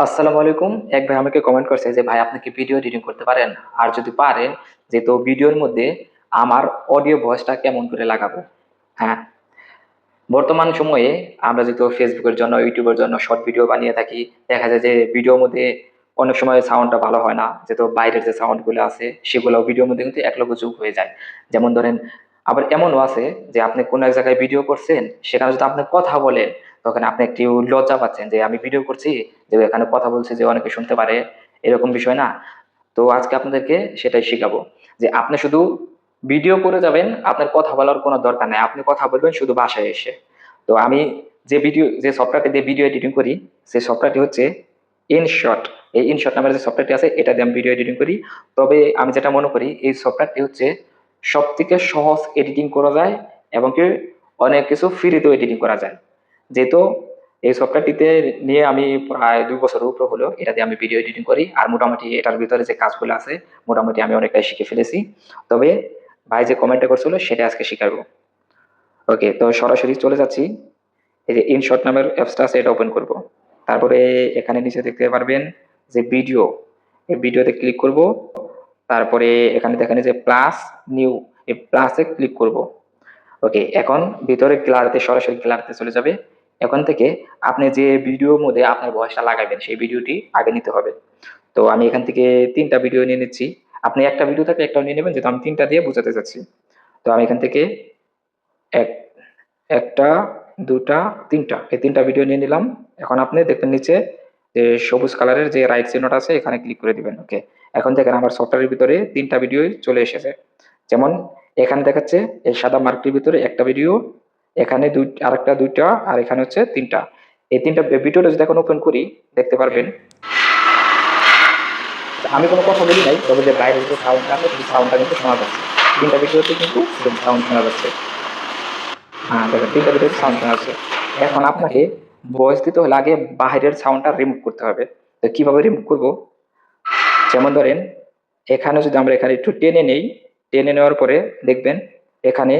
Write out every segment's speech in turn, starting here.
আসসালামু আলাইকুম। এক ভাই আমাকে কমেন্ট করছে যে ভাই আপনি কি ভিডিও এডিটিং করতে পারেন, আর যদি পারেন যে তো ভিডিওর মধ্যে আমার অডিও ভয়েসটা কেমন করে লাগাবো। হ্যাঁ, বর্তমান সময়ে আমরা যেহেতু ফেসবুকের জন্য ইউটিউবের জন্য শর্ট ভিডিও বানিয়ে থাকি, দেখা যায় যে ভিডিওর মধ্যে অনেক সময় সাউন্ডটা ভালো হয় না, যেহেতু বাইরের যে সাউন্ড গুলো আছে সেগুলো ভিডিওর মধ্যে কিন্তু একলগে যোগ হয়ে যায়। যেমন ধরেন, আবার এমনও আছে যে আপনি কোন এক জায়গায় ভিডিও করছেন, সেখানে যদি আপনি কথা বলেন তখন আপনি একটু লজ্জা পাচ্ছেন যে আমি ভিডিও করছি, যে এখানে কথা বলছি যে অনেকে শুনতে পারে, এরকম বিষয় না। তো আজকে আপনাদেরকে সেটাই শিখাবো যে আপনি শুধু ভিডিও করে যাবেন, আপনার কথা বলার কোনো দরকার নাই, আপনি কথা বলবেন শুধু বাসায় এসে। তো আমি যে সফটওয়্যারটি দিয়ে ভিডিও এডিটিং করি, সেই সফটওয়্যারটি হচ্ছে ইনশট। এই ইনশট নামের যে সফটওয়্যারটি আছে এটা দিয়ে আমি ভিডিও এডিটিং করি। তবে আমি যেটা মনে করি এই সফটওয়্যারটি হচ্ছে সব থেকে সহজ এডিটিং করা যায়, এবং কি অনেক কিছু ফ্রিতেও এডিটিং করা যায়। যেহেতু এই সফটওয়্যারটিতে নিয়ে আমি প্রায় 2 বছরের উপরে হলো, এটা দিয়ে আমি ভিডিও এডিটিং করি, আর মোটামুটি এটার ভিতরে যে কাজগুলো আছে মোটামুটি আমি অনেকটাই শিখে ফেলেছি। তবে ভাই যে কমেন্টটা করছিল সেটা আজকে শিখাবো। ওকে, তো সরাসরি চলে যাচ্ছি। এই যে ইনশট নামের অ্যাপসটা আছে এটা ওপেন করব। তারপরে এখানে নিচে দেখতে পারবেন যে ভিডিও, এই ভিডিওতে ক্লিক করব। তারপরে এখানে দেখেন যে প্লাস নিউ, এই প্লাসে ক্লিক করব। ওকে, এখন ভিতরে গ্যালারিতে, সরাসরি গ্যালারিতে চলে যাবে। এখন থেকে আপনি যে ভিডিওর মধ্যে আপনার ভয়েসটা লাগাবেন সেই ভিডিওটি আগে নিতে হবে। তো আমি এখান থেকে 3টা ভিডিও নিয়ে নিচ্ছি। আপনি একটা ভিডিও থাকলে একটাও নিয়ে নেবেন, যেহেতু আমি 3টা দিয়ে বোঝাতে চাচ্ছি। তো আমি এখান থেকে এক একটা, দুটা, 3টা, এই 3টা ভিডিও নিয়ে নিলাম। এখন আপনি দেখবেন নিচে যে সবুজ কালারের যে রাইট চিহ্নটা আছে এখানে ক্লিক করে দিবেন। ওকে, এখন দেখেন আমার সফটওয়্যারের ভিতরে 3টা ভিডিও চলে এসেছে। যেমন এখানে দেখাচ্ছে এই সাদা মার্কের ভিতরে একটা ভিডিও, এখানে আরেকটা, 2টা, আর এখানে হচ্ছে 3টা। এই 3টা ভিডিওটা যদি এখন ওপেন করি দেখতে পারবেন যে আমি কোনো কথা বলি নাই, তবে যে বাইরের যে সাউন্ডটা আছে সেই সাউন্ডটা কিন্তু শোনা যাচ্ছে। 3টা ভিডিওতে কিন্তু সেম সাউন্ড শোনা যাচ্ছে। হ্যাঁ দেখেন, 3টা ভিডিওতে সাউন্ড শোনা যাচ্ছে। এখন আপনাকে ভয়েস দিতে হলে আগে বাইরের সাউন্ডটা রিমুভ করতে হবে। তো কিভাবে রিমুভ করব? যেমন ধরেন, এখানে যদি আমরা এখানে একটু টেনে নেই, টেনে নেওয়ার পরে দেখবেন এখানে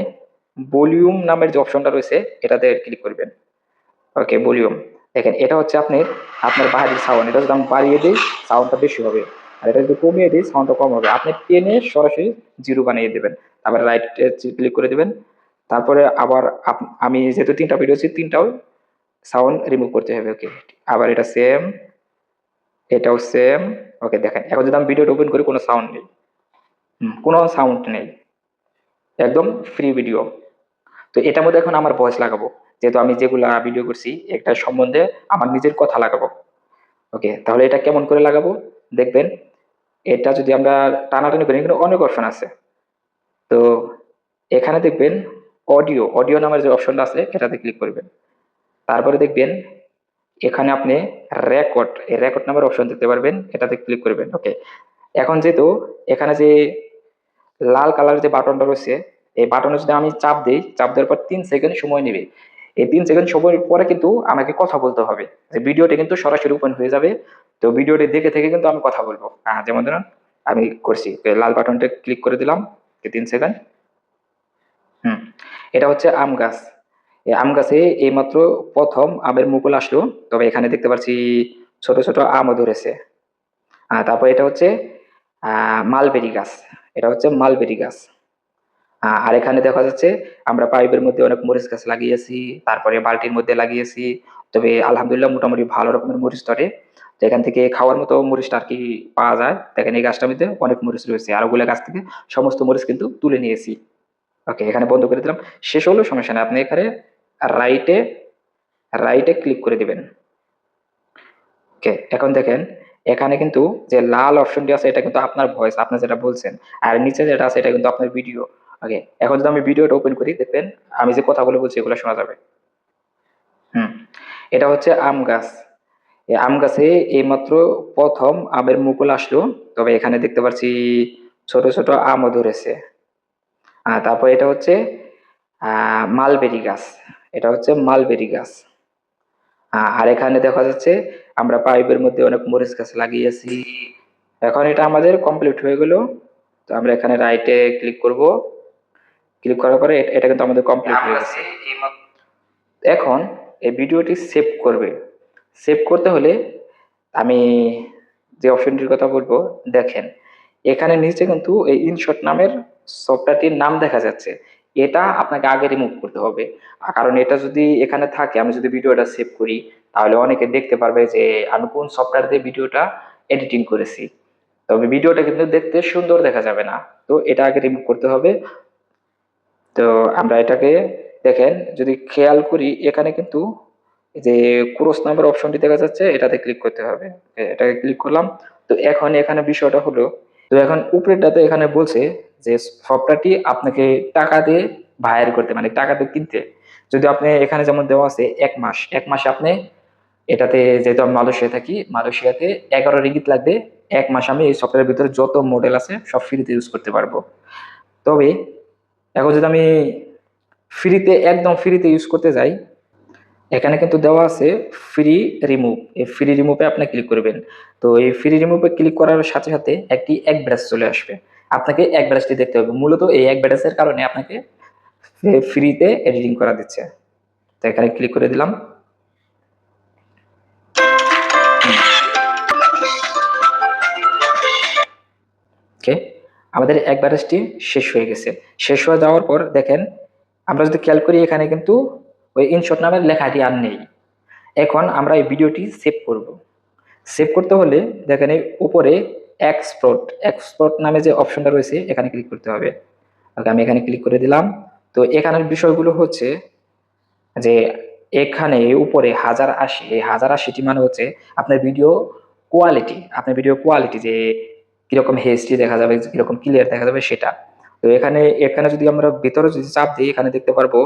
ভলিউম নামের যে অপশনটা রয়েছে এটাতে ক্লিক করবেন। ওকে, ভলিউম। দেখেন এটা হচ্ছে আপনার বাইরের সাউন্ড, এটা যদি আমি বাড়িয়ে দিই সাউন্ডটা বেশি হবে, আর এটা যদি কমিয়ে দিই সাউন্ডটা কম হবে। আপনি টেনে সরাসরি জিরো বানিয়ে দেবেন, তারপরে রাইট ক্লিক করে দিবেন। তারপরে আবার আমি যেহেতু 3টা ভিডিও আছে 3টাও সাউন্ড রিমুভ করতে হবে। ওকে, আবার এটা সেম, এটাও সেম। ওকে, দেখেন এখন যদি আমি ভিডিওটা ওপেন করি কোনো সাউন্ড নেই, কোনো সাউন্ড নেই, একদম ফ্রি ভিডিও। তো এটার মধ্যে এখন আমার ভয়েস লাগাবো, যেহেতু আমি যেগুলা ভিডিও করছি একটা সম্বন্ধে আমার নিজের কথা লাগাবো। ওকে, তাহলে এটা কেমন করে লাগাবো দেখবেন। এটা যদি আমরা টানাটানি করি, এখানে অনেক অপশন আছে। তো এখানে দেখবেন অডিও, অডিও নামের যে অপশনটা আছে এটাতে ক্লিক করবেন। তারপরে দেখবেন এখানে আপনি রেকর্ড, এই রেকর্ড নামের অপশন দেখতে পারবেন, এটাতে ক্লিক করবেন। ওকে, এখন যেহেতু এখানে যে লাল কালার যে বাটনটা রয়েছে, এই বাটনে যদি আমি চাপ দিই, চাপ দেওয়ার পর 3 সেকেন্ড সময় নেবে। এই 3 সেকেন্ড সময় পরে কিন্তু আমাকে কথা বলতে হবে, যে ভিডিওটা কিন্তু সরাসরি ওপেন হয়ে যাবে। তো ভিডিওটি দেখে থেকে কিন্তু আমি কথা বলবো। যেমন ধরুন আমি করছি, লাল বাটনটা ক্লিক করে দিলাম, 3 সেকেন্ড। এটা হচ্ছে আম গাছ। এই আম গাছে এইমাত্র প্রথম আমের মুকুল আসলো, তবে এখানে দেখতে পাচ্ছি ছোট ছোট আমও ধরেছে। তারপর এটা হচ্ছে মালবেরি গাছ, এটা হচ্ছে মালবেরি গাছ। আর এখানে দেখা যাচ্ছে আমরা পাইপের মধ্যে অনেক মরিচ গাছ লাগিয়েছি, তারপরে বালতির মধ্যে লাগিয়েছি। তবে আলহামদুলিল্লাহ মোটামুটি ভালো রকমের মরিচ ধরে, তো এখান থেকে খাওয়ার মতো মরিচটা আর কি পাওয়া যায়। দেখেন এই গাছটার মধ্যে অনেক মরিচ রয়েছে, আর ওগুলো গাছ থেকে সমস্ত মরিচ কিন্তু তুলে নিয়েছি। ওকে, এখানে বন্ধ করে দিলাম। শেষ হলো, সমস্যা নেই, আপনি এখানে রাইটে রাইটে ক্লিক করে দিবেন। ওকে, এখন দেখেন এখানে কিন্তু যে লাল অপশনটি আছে এটা কিন্তু আপনার ভয়েস, আপনি যেটা বলছেন। আর নিচে যেটা আছে এটা কিন্তু আপনার ভিডিও। ওকে, এখন যদি আমি ভিডিওটা ওপেন করি দেখবেন আমি যে কথাগুলো বলছি এগুলো শোনা যাবে। হুম, এটা হচ্ছে আম গাছ। এই আম গাছে এইমাত্র প্রথম আমের মুকুল আসলো, তবে এখানে দেখতে পাচ্ছি ছোট ছোট আমও ধরেছে। তারপর এটা হচ্ছে মালবেরি গাছ, এটা হচ্ছে মালবেরি গাছ। আর এখানে দেখা যাচ্ছে আমরা পাইপের মধ্যে অনেক মরিচ গাছ লাগিয়েছি। এখন এটা আমাদের কমপ্লিট হয়ে গেল। তো আমরা এখানে রাইটে ক্লিক করব। ক্লিক করার পরে এটা কিন্তু আমাদের কমপ্লিট হয়ে গেছে। এখন এই ভিডিওটি সেভ করবে। সেভ করতে হলে আমি যে অপশনটির কথা বলবো, দেখেন এখানে নিচে কিন্তু এই ইনশট নামের সফটওয়্যারটির নাম দেখা যাচ্ছে। এটা আপনাকে আগে রিমুভ করতে হবে, কারণ এটা যদি এখানে থাকে, আমি যদি ভিডিওটা সেভ করি, তাহলে অনেকে দেখতে পারবে যে আমি কোন সফটওয়্যার দিয়ে ভিডিওটা এডিটিং করেছি। তবে ভিডিওটা কিন্তু দেখতে সুন্দর দেখা যাবে না। তো এটা আগে রিমুভ করতে হবে। তো আমরা এটাকে, দেখেন যদি খেয়াল করি, এখানে কিন্তু এই যে ক্রস নাম্বার অপশনটি দেখা যাচ্ছে, এটাতে ক্লিক করতে হবে। এটাকে ক্লিক করলাম। তো এখন এখানে বিষয়টা হলো, তো এখন উপরেরটাতে এখানে বলছে যে সফটওয়্যারটি আপনাকে টাকা দিয়ে হায়ার করতে, মানে টাকা দিয়ে কিনতে। যদি আপনি এখানে যেমন দেওয়া আছে 1 মাস, 1 মাসে আপনি এটাতে, যেহেতু আমি মালয়েশিয়া থাকি, মালয়েশিয়াতে 11 রিঙ্গিত লাগবে। 1 মাস আমি এই সফটওয়্যারের ভিতরে যত মডেল আছে সব ফ্রিতে ইউজ করতে পারবো। তবে এখন যদি আমি ফ্রিতে, একদম ফ্রিতে ইউজ করতে যাই, এখানে কিন্তু দেওয়া আছে ফ্রি রিমুভ। এই ফ্রি রিমুভে আপনি ক্লিক করবেন। তো এই ফ্রি রিমুভে ক্লিক করার সাথে সাথে একটি এক ব্রাশ চলে আসবে। আপনাকে এক ব্রাশটি দেখতে হবে, মূলত এই এক ব্রাশের কারণে আপনাকে ফ্রিতে এডিটিং করা দিচ্ছে। তো এখানে ক্লিক করে দিলাম। ওকে, আমাদের এক ব্রাশটি শেষ হয়ে গেছে। শেষ হয়ে যাওয়ার পর দেখেন, আমরা যদি খেয়াল করি, এখানে কিন্তু ওই ইনশট নামের লেখাটি আর নেই। এখন আমরা এই ভিডিওটি সেভ করব। সেভ করতে হলে দেখেন এই উপরে এক্সপোর্ট এক্সপোর্ট নামে যে অপশনটা রয়েছে, এখানে ক্লিক করতে হবে। ওকে, আমি এখানে ক্লিক করে দিলাম। তো এখানের বিষয়গুলো হচ্ছে যে, এখানে উপরে 1080, এই 1080টি মানে হচ্ছে আপনার ভিডিও কোয়ালিটি, আপনার ভিডিও কোয়ালিটি যে কিরকম এইচডি দেখা যাবে, কিরকম ক্লিয়ার দেখা যাবে সেটা। তো এখানে এখানে যদি আমরা ভিতরে যদি চাপ দিই, এখানে দেখতে পারবো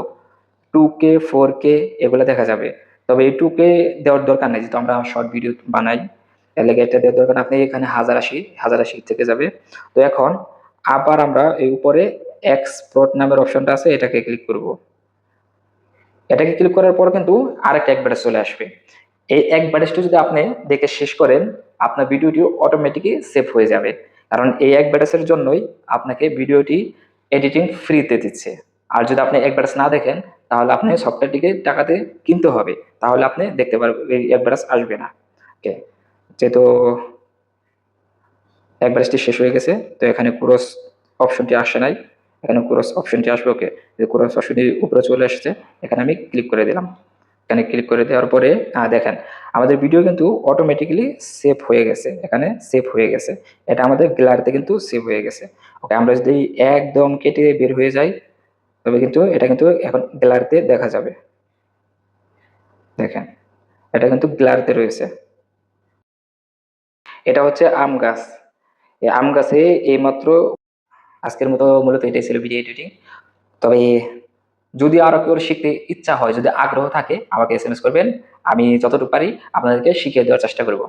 2K 4K এগুলো দেখা যাবে। তবে এই 2K দেওয়ার দরকার নেই, যেহেতু আমরা শর্ট ভিডিও বানাই, এর লেগে এটা দেওয়ার দরকার নেই। আপনি এখানে 1080 থেকে যাবে। তো এখন আবার আমরা এই উপরে এক্সপোর্ট নামের অপশনটা আছে, এটাকে ক্লিক করব। এটাকে ক্লিক করার পর কিন্তু আরেকটা এক ব্যাটাস চলে আসবে। এই এক ব্যাটাসটা যদি আপনি দেখে শেষ করেন, আপনার ভিডিওটি অটোমেটিকই সেভ হয়ে যাবে। কারণ এই এক ব্যাটাসের জন্যই আপনাকে ভিডিওটি এডিটিং ফ্রিতে দিচ্ছে। আর যদি আপনি এক ব্যাটাস না দেখেন, তাহলে আপনি সফটওয়্যারটিকে টাকাতে কিনতে হবে, তাহলে আপনি দেখতে পারবেন এই এক ব্যাটাস আসবে না। ওকে, যেহেতু এক ব্যাটাসটি শেষ হয়ে গেছে, তো এখানে ক্রস অপশনটি আসে নাই, এখানে ক্রস অপশনটি আসবে। ওকে, ক্রস অপশনটি উপরে চলে এসেছে, এখানে আমি ক্লিক করে দিলাম। এখানে ক্লিক করে দেওয়ার পরে দেখেন আমাদের ভিডিও কিন্তু অটোমেটিক্যালি সেভ হয়ে গেছে, এখানে সেভ হয়ে গেছে। এটা আমাদের গ্যালারিতে কিন্তু সেভ হয়ে গেছে। ওকে, আমরা যদি একদম কেটে বের হয়ে যাই, তবে কিন্তু এটা কিন্তু এখন গ্যালারিতে দেখা যাবে। দেখেন, এটা কিন্তু গ্যালারিতে রয়েছে। এটা হচ্ছে আম গাছ। এই আম গাছে এইমাত্র, আজকের মতো মূলত এটাই ছিল ভিডিও এডিটিং। তবে যদি আরো কেউ শিখতে ইচ্ছা হয়, যদি আগ্রহ থাকে, আমাকে এসএমএস করবেন। আমি যতটুকু পারি আপনাদেরকে শিখিয়ে দেওয়ার চেষ্টা করব।